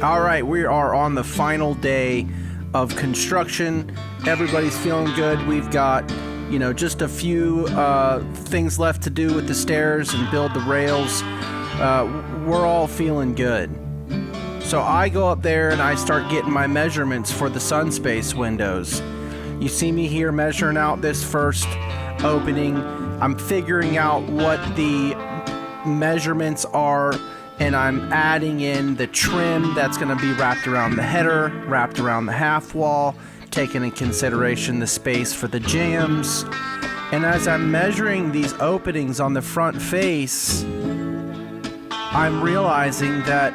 All right, we are on the final day of construction. Everybody's feeling good. We've got, you know, just a few things left to do with the stairs and build the rails. We're all feeling good. So I go up there and I start getting my measurements for the Sunspace windows. You see me here measuring out this first opening. I'm figuring out what the measurements are, and I'm adding in the trim that's going to be wrapped around the header, wrapped around the half wall, taking into consideration the space for the jambs. And as I'm measuring these openings on the front face, I'm realizing that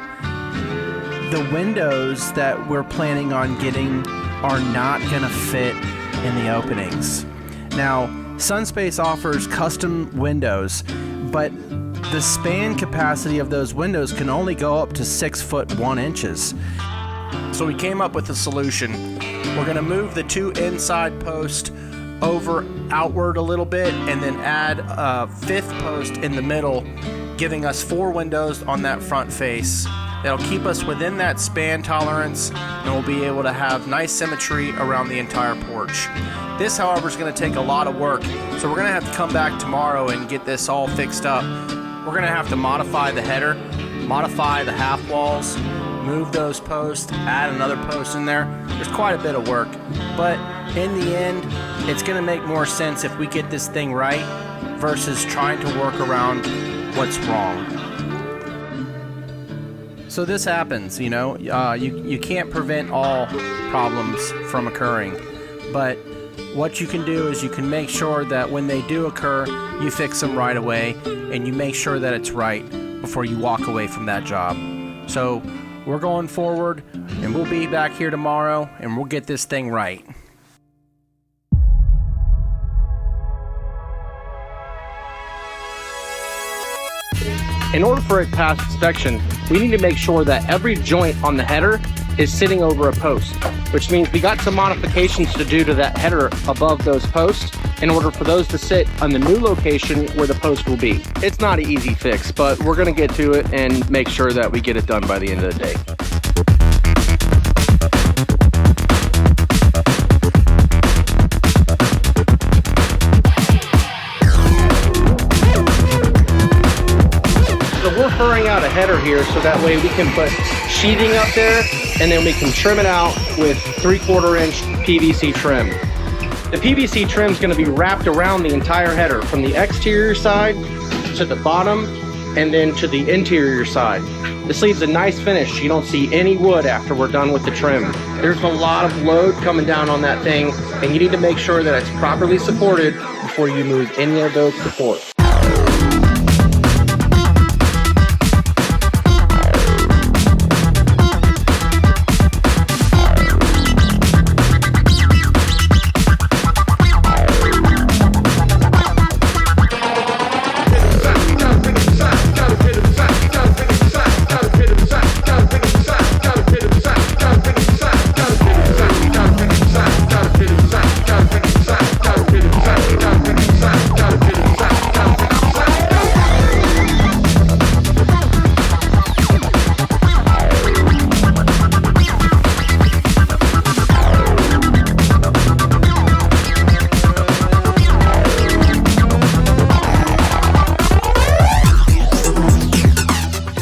the windows that we're planning on getting are not going to fit in the openings. Now, Sunspace offers custom windows, but the span capacity of those windows can only go up to 6 foot 1 inches. So we came up with a solution. We're going to move the 2 inside posts outward a little bit, and then add a 5th post in the middle, giving us 4 windows on that front face. That'll keep us within that span tolerance, and we'll be able to have nice symmetry around the entire porch. This, however, is going to take a lot of work, so we're going to have to come back tomorrow and get this all fixed up. We're going to have to modify the header, modify the half walls, move those posts, add another post in there. There's quite a bit of work, but in the end, it's going to make more sense if we get this thing right versus trying to work around what's wrong. So this happens, you know, you can't prevent all problems from occurring, but what you can do is you can make sure that when they do occur, you fix them right away, and you make sure that it's right before you walk away from that job. So we're going forward, and we'll be back here tomorrow, and we'll get this thing right. In order for it to pass inspection, we need to make sure that every joint on the header is sitting over a post, which means we got some modifications to do to that header above those posts in order for those to sit on the new location where the post will be. It's not an easy fix, but we're going to get to it and make sure that we get it done by the end of the day. We're furring out a header here so that way we can put sheathing up there, and then we can trim it out with 3/4 inch PVC trim. The PVC trim is going to be wrapped around the entire header from the exterior side to the bottom and then to the interior side. This leaves a nice finish. You don't see any wood after we're done with the trim. There's a lot of load coming down on that thing, and you need to make sure that it's properly supported before you move any of those supports.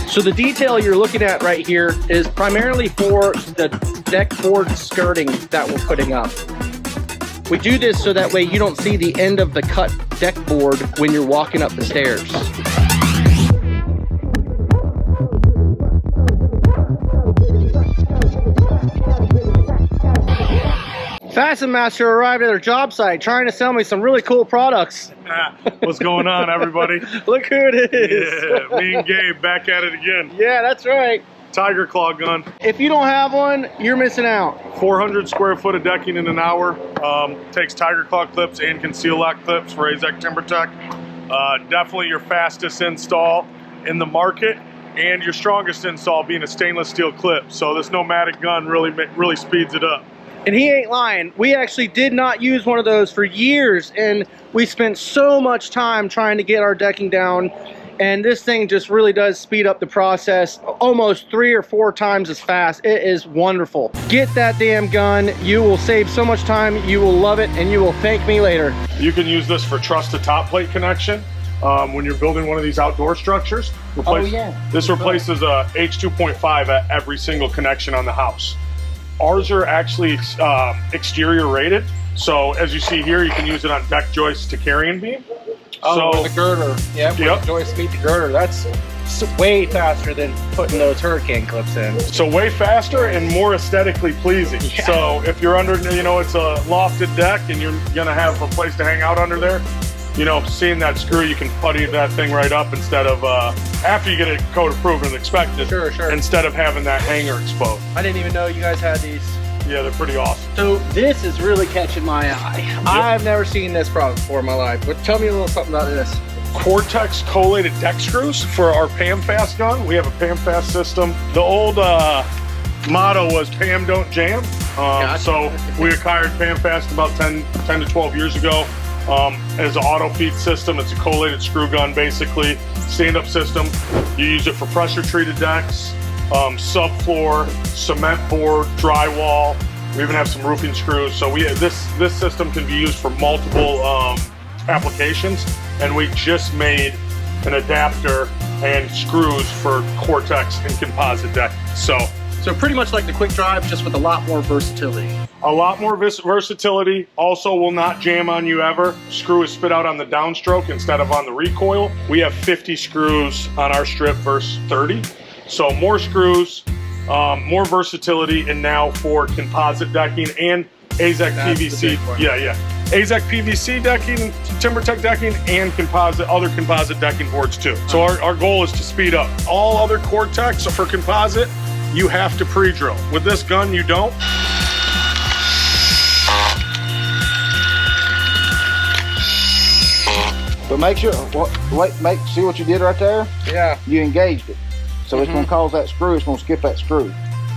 So the detail you're looking at right here is primarily for the deck board skirting that we're putting up. We do this so that way you don't see the end of the cut deck board when you're walking up the stairs. FastenMaster arrived at our job site trying to sell me some really cool products. What's going on, everybody? Look who it is. Yeah, me and Gabe back at it again. Yeah, that's right. Tiger claw gun. If you don't have one, you're missing out. 400 square foot of decking in an hour. Takes tiger claw clips and conceal lock clips for AZEK TimberTech. Definitely your fastest install in the market, and your strongest install being a stainless steel clip. So this nomadic gun really speeds it up. And he ain't lying. We actually did not use one of those for years, and we spent so much time trying to get our decking down And this thing just really does speed up the process almost 3 or 4 times as fast. It is wonderful. Get that damn gun. You will save so much time. You will love it, and you will thank me later. You can use this for truss to top plate connection when you're building one of these outdoor structures. This replaces a H2.5 at every single connection on the house. Ours are actually exterior rated. So as you see here, you can use it on deck joists to carrying beam. Oh, so, the girder. Yeah, yep. The joist meet the girder. That's way faster than putting those hurricane clips in. So way faster and more aesthetically pleasing. Yeah. So if you're under, you know, it's a lofted deck and you're gonna have a place to hang out under there, you know, seeing that screw, you can putty that thing right up instead of, after you get it code approved and inspected, sure. Instead of having that hanger exposed. I didn't even know you guys had these. Yeah, they're pretty awesome. So this is really catching my eye. Yep. I've never seen this product before in my life, but tell me a little something about this. Cortex collated deck screws for our PAMFast gun. We have a PAMFast system. The old motto was PAM don't jam. Gotcha. So we acquired PAMFast about 10 to 12 years ago. As an auto-feed system, it's a collated screw gun, basically. Stand-up system. You use it for pressure-treated decks, subfloor, cement board, drywall. We even have some roofing screws. So this system can be used for multiple applications, and we just made an adapter and screws for Cortex and composite deck. So pretty much like the quick drive, just with a lot more versatility. A lot more versatility. Also will not jam on you ever. Screw is spit out on the downstroke instead of on the recoil. We have 50 screws on our strip versus 30. So more screws, more versatility, and now for composite decking and AZEK PVC. AZEK PVC decking, TimberTech decking, and other composite decking boards too. So our goal is to speed up. All other Cortex for composite, you have to pre-drill. With this gun, you don't. But make sure, see what you did right there? Yeah. You engaged it. So it's gonna cause that screw, it's gonna skip that screw.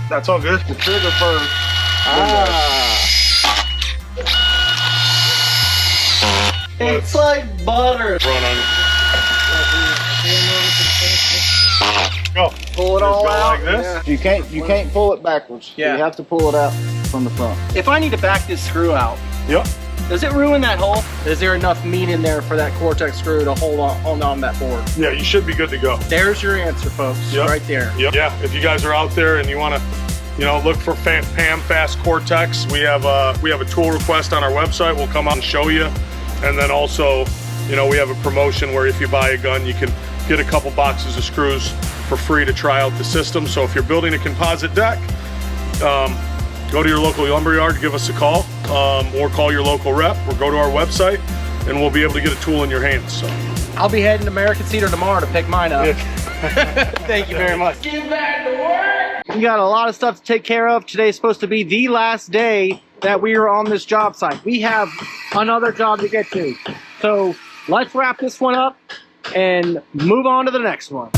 That's all good. The trigger first. It's like butter. Run on. Go. Pull it all out. Like this. Yeah. You can't pull it backwards. Yeah. You have to pull it out from the front. If I need to back this screw out, Yep. does it ruin that hole? Is there enough meat in there for that Cortex screw to hold on that board? Yeah, you should be good to go. There's your answer, folks. Yep. Right there. Yep. Yeah, if you guys are out there and you want to, you know, look for PAMFast Cortex, we have a tool request on our website. We'll come out and show you. And then also, you know, we have a promotion where if you buy a gun, you can get a couple boxes of screws for free to try out the system. So if you're building a composite deck, go to your local lumberyard, give us a call, or call your local rep, or go to our website, and we'll be able to get a tool in your hands. So I'll be heading to American Cedar tomorrow to pick mine up. Thank you very much. Get back to work. We got a lot of stuff to take care of. Today's supposed to be the last day that we are on this job site. We have another job to get to. So let's wrap this one up and move on to the next one.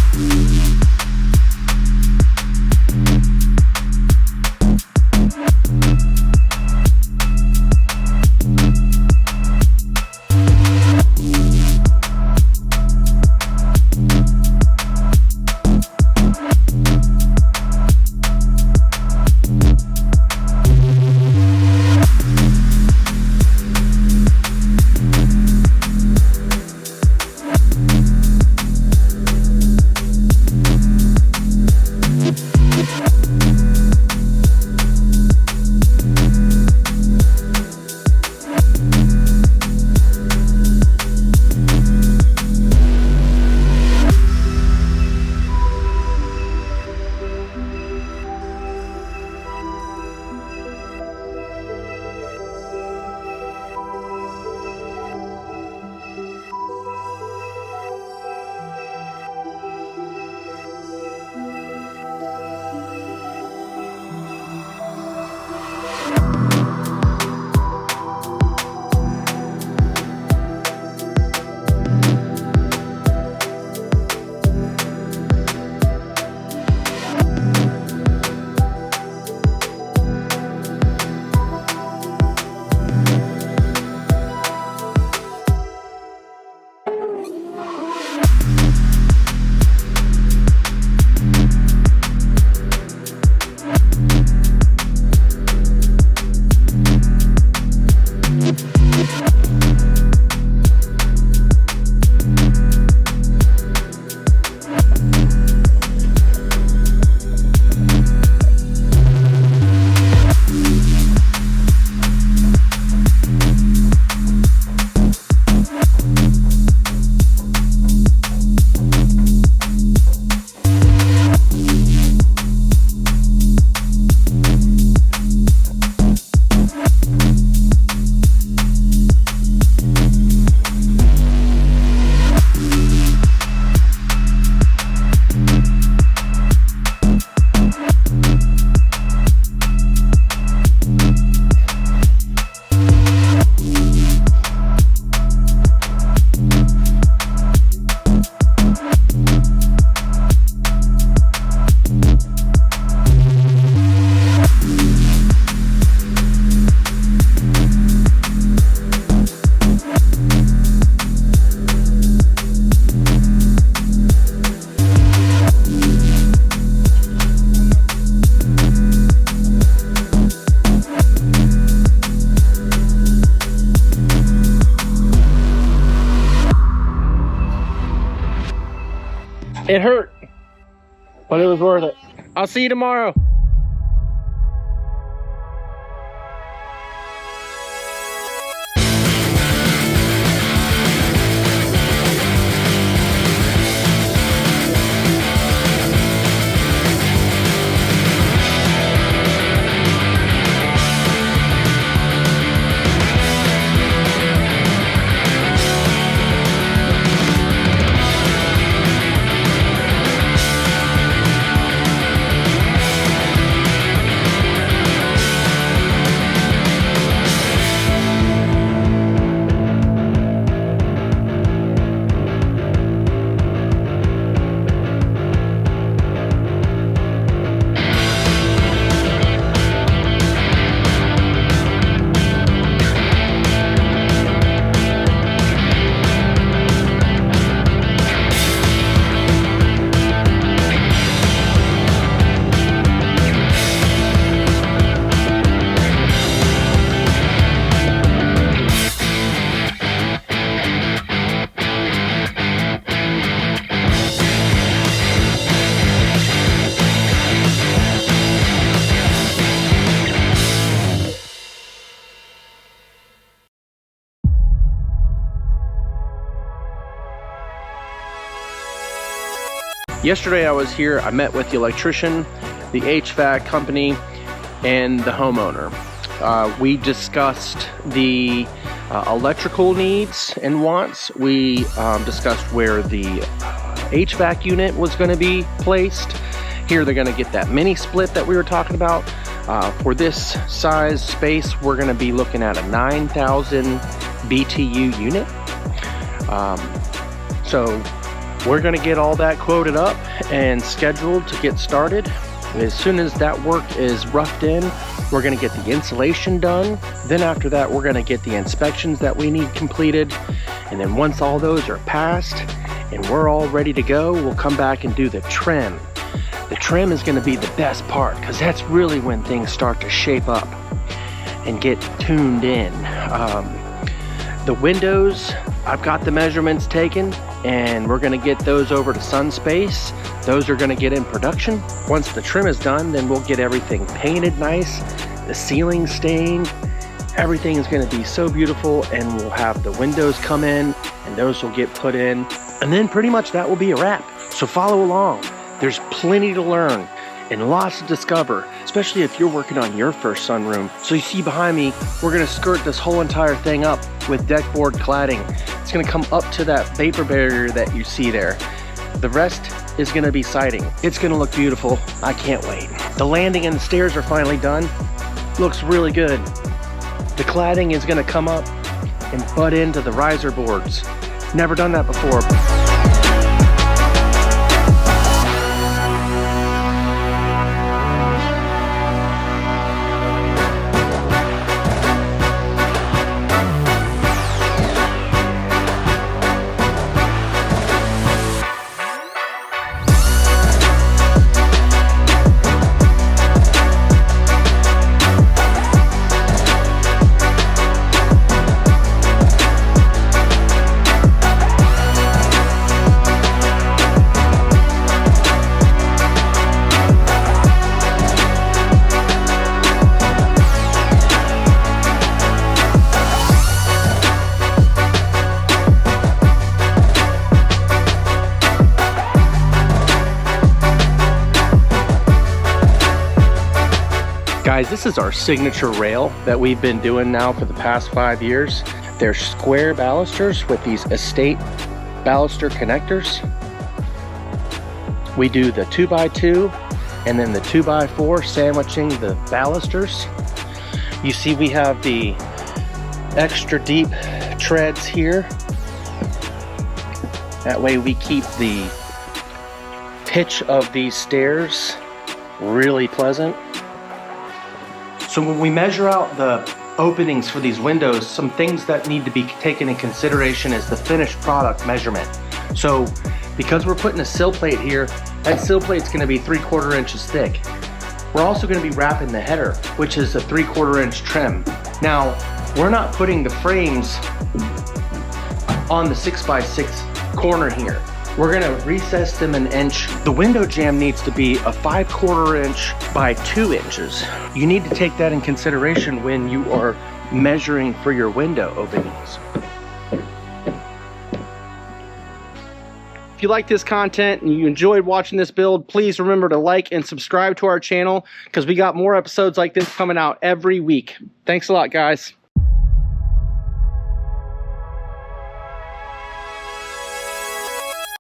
It hurt, but it was worth it. I'll see you tomorrow. Yesterday I was here, I met with the electrician, the HVAC company, and the homeowner. We discussed the electrical needs and wants. We discussed where the HVAC unit was going to be placed. Here they're going to get that mini split that we were talking about. For this size space, we're going to be looking at a 9,000 BTU unit. So we're going to get all that quoted up and scheduled to get started. As soon as that work is roughed in, we're going to get the insulation done. Then after that, we're going to get the inspections that we need completed. And then once all those are passed and we're all ready to go, we'll come back and do the trim. The trim is going to be the best part because that's really when things start to shape up and get tuned in. The windows, I've got the measurements taken and we're gonna get those over to Sunspace. Those are gonna get in production. Once the trim is done, then we'll get everything painted nice, the ceiling stained. Everything is gonna be so beautiful, and we'll have the windows come in and those will get put in. And then pretty much that will be a wrap. So follow along. There's plenty to learn and lots to discover, especially if you're working on your first sunroom. So you see behind me, we're gonna skirt this whole entire thing up with deck board cladding. It's gonna come up to that vapor barrier that you see there. The rest is gonna be siding. It's gonna look beautiful. I can't wait. The landing and the stairs are finally done. Looks really good. The cladding is gonna come up and butt into the riser boards. Never done that before. Guys, this is our signature rail that we've been doing now for the past 5 years. They're square balusters with these estate baluster connectors. We do the 2x2 and then the 2x4 sandwiching the balusters. You see we have the extra deep treads here. That way we keep the pitch of these stairs really pleasant. So when we measure out the openings for these windows, some things that need to be taken in consideration is the finished product measurement. So because we're putting a sill plate here, that sill plate's gonna be 3/4 inches thick. We're also gonna be wrapping the header, which is a 3/4 inch trim. Now, we're not putting the frames on the 6x6 corner here. We're gonna recess them an inch. The window jamb needs to be a 5/4 inch by 2 inches. You need to take that in consideration when you are measuring for your window openings. If you like this content and you enjoyed watching this build, please remember to like and subscribe to our channel because we got more episodes like this coming out every week. Thanks a lot, guys.